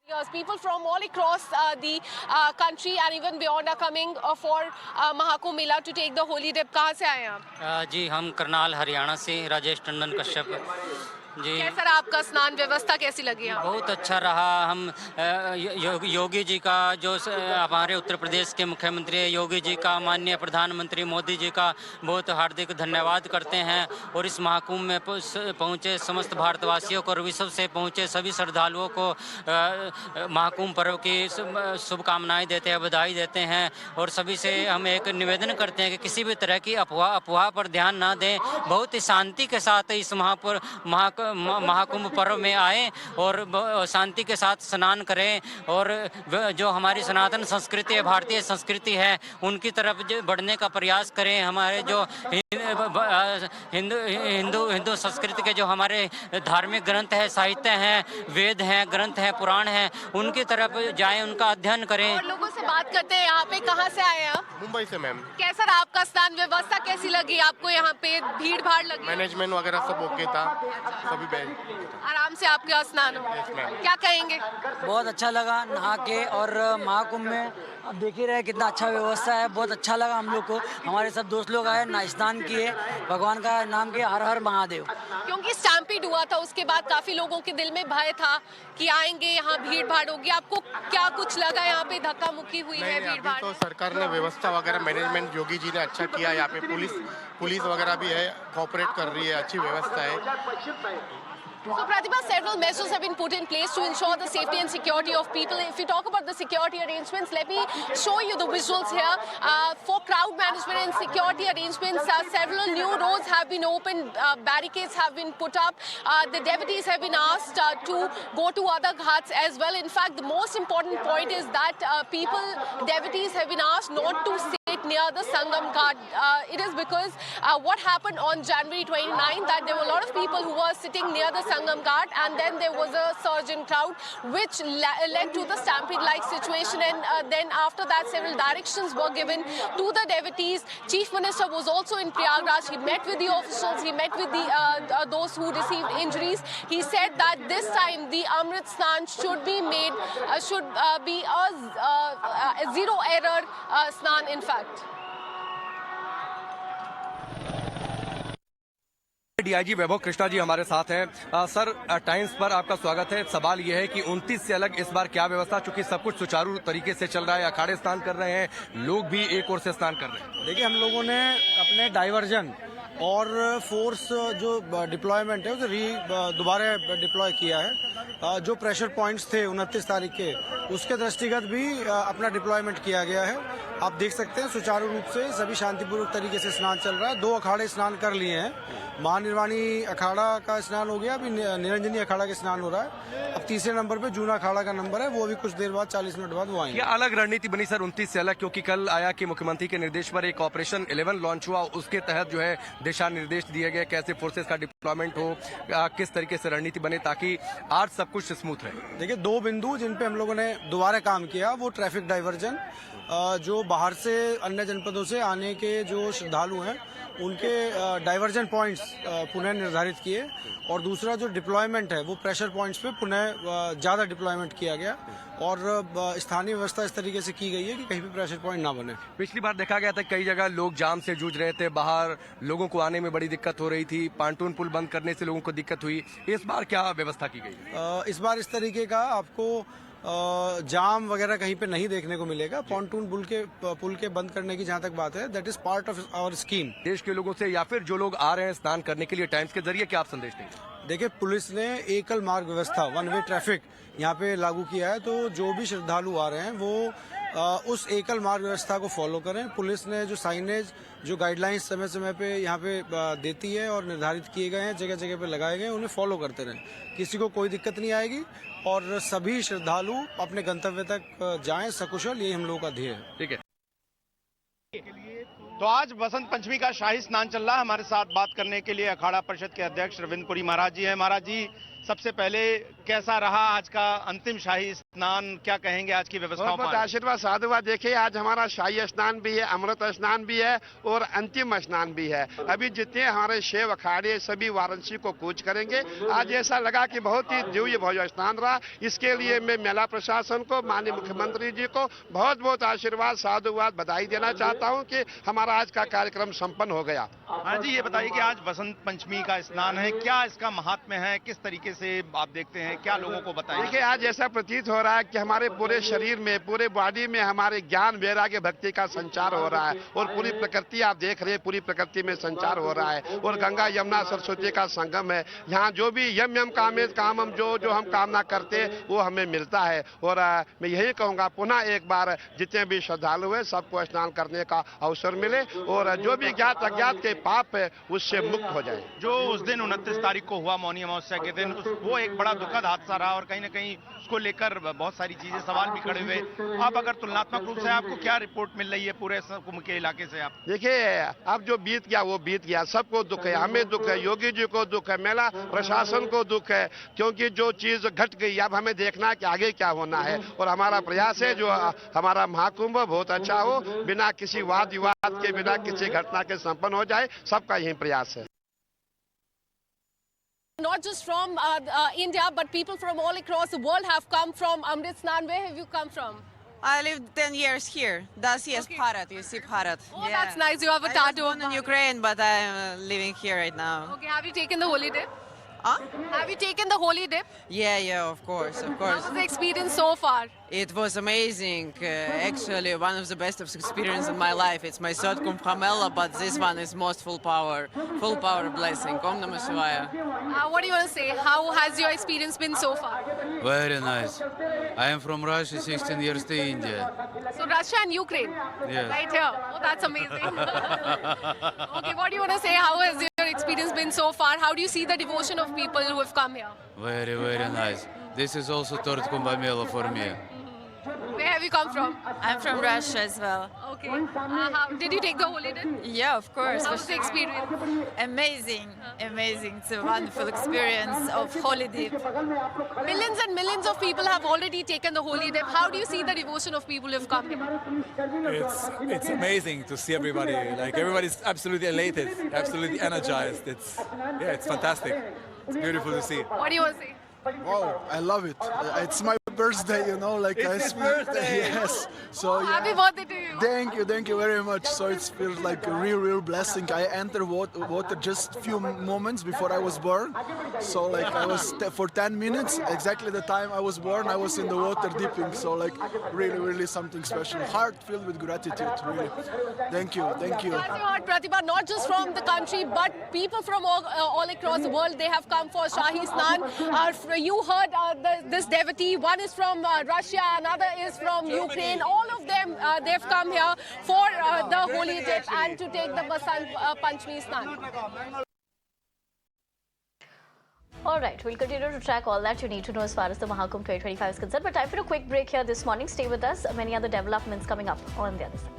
People from all across the country and even beyond are coming for Mahakumbh Mela to take the holy dip. कहाँ से आए हैं आप? जी हम करनाल हरियाणा से राजेश टंडन कश्यप जी। कैसा रहा आपका स्नान व्यवस्था कैसी लगी आपको? बहुत अच्छा रहा। हम योगी जी का जो हमारे उत्तर प्रदेश के मुख्यमंत्री योगी जी का, माननीय प्रधानमंत्री मोदी जी का बहुत हार्दिक धन्यवाद करते हैं और इस महाकुंभ में पहुंचे समस्त भारतवासियों को और विश्व से पहुंचे सभी श्रद्धालुओं को महाकुंभ पर्व की शुभकामनाएं देते हैं, बधाई देते हैं और सभी से हम एक निवेदन करते हैं कि किसी भी तरह की अफवाह पर ध्यान ना दें, बहुत ही शांति के साथ इस महाकुंभ पर्व में आए और शांति के साथ स्नान करें और जो हमारी सनातन संस्कृति है, भारतीय संस्कृति है, उनकी तरफ बढ़ने का प्रयास करें। हमारे जो हिंदू संस्कृति के जो हमारे धार्मिक ग्रंथ है, साहित्य हैं, वेद हैं, ग्रंथ हैं, पुराण हैं, उनकी तरफ जाएं, उनका अध्ययन करें। और लोगों से बात करते हैं। यहाँ पे कहाँ से आए आप? मुंबई से मैम। कैसा रहा आपका स्नान व्यवस्था कैसी लगी आपको? यहाँ पे भीड़ भाड़ लगी? मैनेजमेंट वगैरह सब ओके था, सभी बैठ आराम से आपका स्नान हो? Yes, ma'am. क्या कहेंगे? बहुत अच्छा लगा नहा के और महाकुंभ में अब देख ही रहे कितना अच्छा व्यवस्था है। बहुत अच्छा लगा हम लोग को। हमारे सब दोस्त लोग आए, स्नान किए, भगवान का नाम किया, हर हर महादेव। क्योंकि स्टैम्पीड हुआ था उसके बाद काफी लोगों के दिल में भय था कि आएंगे यहाँ भीड़ भाड़ होगी। आपको क्या कुछ लगा यहाँ पे धक्का मुक्की हुई है भीड़ भाड़? तो सरकार ने व्यवस्था वगैरह मैनेजमेंट योगी जी ने अच्छा किया। यहाँ पे पुलिस वगैरह भी है, कोऑपरेट कर रही है, अच्छी व्यवस्था है। So Pratibha, several measures have been put in place to ensure the safety and security of people. If we talk about the security arrangements, let me show you the visuals here. For crowd management and security arrangements, several new roads have been opened, barricades have been put up. The devotees have been asked to go to other ghats as well. In fact, the most important point is that devotees have been asked not to sit near the Sangam Ghat. It is because what happened on January 29th, that there were a lot of people who were sitting near the Sangam Ghat, and then there was a surge in crowd which led to the stampede-like situation, and then after that several directions were given to the devotees. Chief Minister was also in Prayagraj. He met with the officials, he met with those who received injuries. He said that this time the Amrit Snan should be made, should be a zero-error Snan in fact. DIG Vaibhav Krishna ji हमारे साथ हैं। Sir, times पर आपका स्वागत है। सवाल यह है कि 29 से अलग इस बार क्या व्यवस्था, चूंकि सब कुछ सुचारू तरीके से चल रहा है, अखाड़े स्नान कर रहे हैं, लोग भी एक ओर से स्नान कर रहे हैं। देखिए, हम लोगों ने अपने डाइवर्जन और फोर्स जो डिप्लॉयमेंट है उसे दोबारा डिप्लॉय किया है। जो प्रेशर पॉइंट्स थे 29 तारीख के, उसके दृष्टिगत भी अपना डिप्लॉयमेंट किया गया है। आप देख सकते हैं सुचारू रूप से सभी शांतिपूर्वक तरीके से स्नान चल रहा है। 2 अखाड़े स्नान कर लिए हैं। महानिर्वाणी अखाड़ा का स्नान हो गया, अभी निरंजनी अखाड़ा का स्नान हो रहा है। अब तीसरे नंबर पे जूना अखाड़ा का नंबर है, वो भी कुछ देर बाद 40 मिनट बाद वो आएंगे। क्या अलग रणनीति बनी सर 29 से अलग? क्योंकि कल आया कि मुख्यमंत्री के निर्देश पर एक ऑपरेशन 11 लॉन्च हुआ, उसके तहत जो है दिशा निर्देश दिए गए, कैसे फोर्सेस का डिप्लॉयमेंट हो, किस तरीके से रणनीति बने ताकि आज सब कुछ स्मूथ रहे। देखिए, 2 बिंदु जिन पे हम लोगों ने दोबारा काम किया, वो ट्रैफिक डाइवर्जन, जो बाहर से अन्य जनपदों से आने के जो श्रद्धालु हैं उनके डाइवर्जन पॉइंट्स पुनः निर्धारित किए, और दूसरा जो डिप्लॉयमेंट है वो प्रेशर पॉइंट्स पे पुनः ज़्यादा डिप्लॉयमेंट किया गया, और स्थानीय व्यवस्था इस तरीके से की गई है कि कहीं भी प्रेशर पॉइंट ना बने। पिछली बार देखा गया था कई जगह लोग जाम से जूझ रहे थे, बाहर लोगों को आने में बड़ी दिक्कत हो रही थी, पांटून पुल बंद करने से लोगों को दिक्कत हुई। इस बार क्या व्यवस्था की गई? इस बार इस तरीके का आपको जाम वगैरह कहीं पे नहीं देखने को मिलेगा। पॉन्टून पुल के बंद करने की जहां तक बात है, that is part of our scheme. देश के लोगों से या फिर जो लोग आ रहे हैं स्नान करने के लिए, टाइम्स के जरिए क्या आप संदेश देंगे? देखिए, पुलिस ने एकल मार्ग व्यवस्था, 1 वे ट्रैफिक यहाँ पे लागू किया है, तो जो भी श्रद्धालु आ रहे हैं वो उस एकल मार्ग व्यवस्था को फॉलो करें। पुलिस ने जो साइनेज, जो गाइडलाइंस समय समय पे यहाँ पे देती है और निर्धारित किए गए हैं, जगह जगह पे लगाए गए हैं, उन्हें फॉलो करते रहें। किसी को कोई दिक्कत नहीं आएगी और सभी श्रद्धालु अपने गंतव्य तक जाएं सकुशल, यही हम लोगों का ध्येय है। ठीक है। तो आज बसंत पंचमी का शाही स्नान चल रहा है। हमारे साथ बात करने के लिए अखाड़ा परिषद के अध्यक्ष रविंद्र पुरी महाराज जी हैं। महाराज जी, सबसे पहले कैसा रहा आज का अंतिम शाही स्नान, क्या कहेंगे आज की व्यवस्थाओं बहुत पर? आशीर्वाद साधुवाद। देखिए आज हमारा शाही स्नान भी है, अमृत स्नान भी है और अंतिम स्नान भी है। अभी जितने हमारे शिव अखाड़े सभी वाराणसी को कूच करेंगे। आज ऐसा लगा कि बहुत ही दिव्य भव्य स्नान रहा। इसके लिए मैं मेला प्रशासन को, माननीय मुख्यमंत्री जी को बहुत बहुत आशीर्वाद साधुवाद बधाई देना चाहता हूं कि हमारा आज का कार्यक्रम संपन्न हो गया। हाँ जी, ये बताइए कि आज बसंत पंचमी का स्नान है, क्या इसका महात्म्य है, किस तरीके से आप देखते हैं, क्या लोगों को बताएं? देखिए आज ऐसा प्रतीत हो रहा है कि हमारे पूरे शरीर में, पूरे बॉडी में हमारे ज्ञान वैराग्य भक्ति का संचार हो रहा है और पूरी प्रकृति आप देख रहे हैं, पूरी प्रकृति में संचार हो रहा है और गंगा यमुना सरस्वती का संगम है। यहाँ जो भी यम यम काम हम जो हम कामना करते हैं वो हमें मिलता है। और मैं यही कहूँगा पुनः एक बार जितने भी श्रद्धालु हैं सबको स्नान करने का अवसर मिले और जो भी ज्ञात अज्ञात के पाप है उससे मुक्त हो जाए। जो उस दिन 29 तारीख को हुआ मौनी अमावस्या के दिन, वो एक बड़ा दुखद हादसा रहा और कहीं ना कहीं उसको लेकर बहुत सारी चीजें सवाल भी खड़े हुए। अब अगर तुलनात्मक रूप से आपको क्या रिपोर्ट मिल रही है पूरे कुंभ के इलाके से? आप देखिए अब जो बीत गया वो बीत गया, सबको दुख है, हमें दुख है, योगी जी को दुख है, मेला प्रशासन को दुख है, क्योंकि जो चीज घट गई अब हमें देखना है कि आगे क्या होना है। और हमारा प्रयास है जो हमारा महाकुंभ बहुत अच्छा हो, बिना किसी वाद विवाद के, बिना किसी घटना के संपन्न हो जाए, सबका यही प्रयास है। Not just from India, but people from all across the world have come from Amrit Snan. Where have you come from? I lived 10 years here. That's yes, Okay. Bharat. You see Bharat. Oh, that's nice. You have a I was tattoo. born in Ukraine, but I'm living here right now. Okay, have you taken the holy dip? Huh? Have you taken the holy dip? Yeah, of course, of How course. was the experience so far? It was amazing. Actually, one of the best experiences in my life. It's my third Kumbh Mela, but this one is most full power blessing. Om Namah Shivaya. What do you want to say? How has your experience been so far? Very nice. I am from Russia, 16 years to India. So Russia and Ukraine, Yes. right here. Oh, that's amazing. Okay, what do you want to say? How has your experience been so far? How do you see the devotion of people who have come here? Very, very nice. This is also third Kumbh Mela for me. Where have you come from? I'm from Russia as well. Okay. Did you take the holy dip? Yeah, of course. How was the experience? Amazing, amazing. It's a wonderful experience of holy dip. Millions and millions of people have already taken the holy dip. How do you see the devotion of people who have come here? It's amazing to see everybody. Like everybody's absolutely elated, absolutely energized. It's fantastic. It's beautiful to see. What do you want to say? Wow, I love it. It's my birthday, you know, like It's your birthday! Yes. So yeah. Happy birthday to you. Thank you very much. So it feels like a real blessing. I entered water just few moments before I was born. So like I was for 10 minutes, exactly the time I was born, I was in the water dipping. So like really something special. Heart filled with gratitude, really. Thank you. As you heard, Pratibha, not just from the country, but people from all across the world, they have come for Shahi Snan. You heard this devotee, one is from Russia, another is from Ukraine. All of them, they've come here for the holy dip and to take the Basant Panchami Snan. All right, we'll continue to track all that you need to know as far as the Mahakumbh 2025 is concerned. But time for a quick break here this morning. Stay with us. Many other developments coming up on the other side.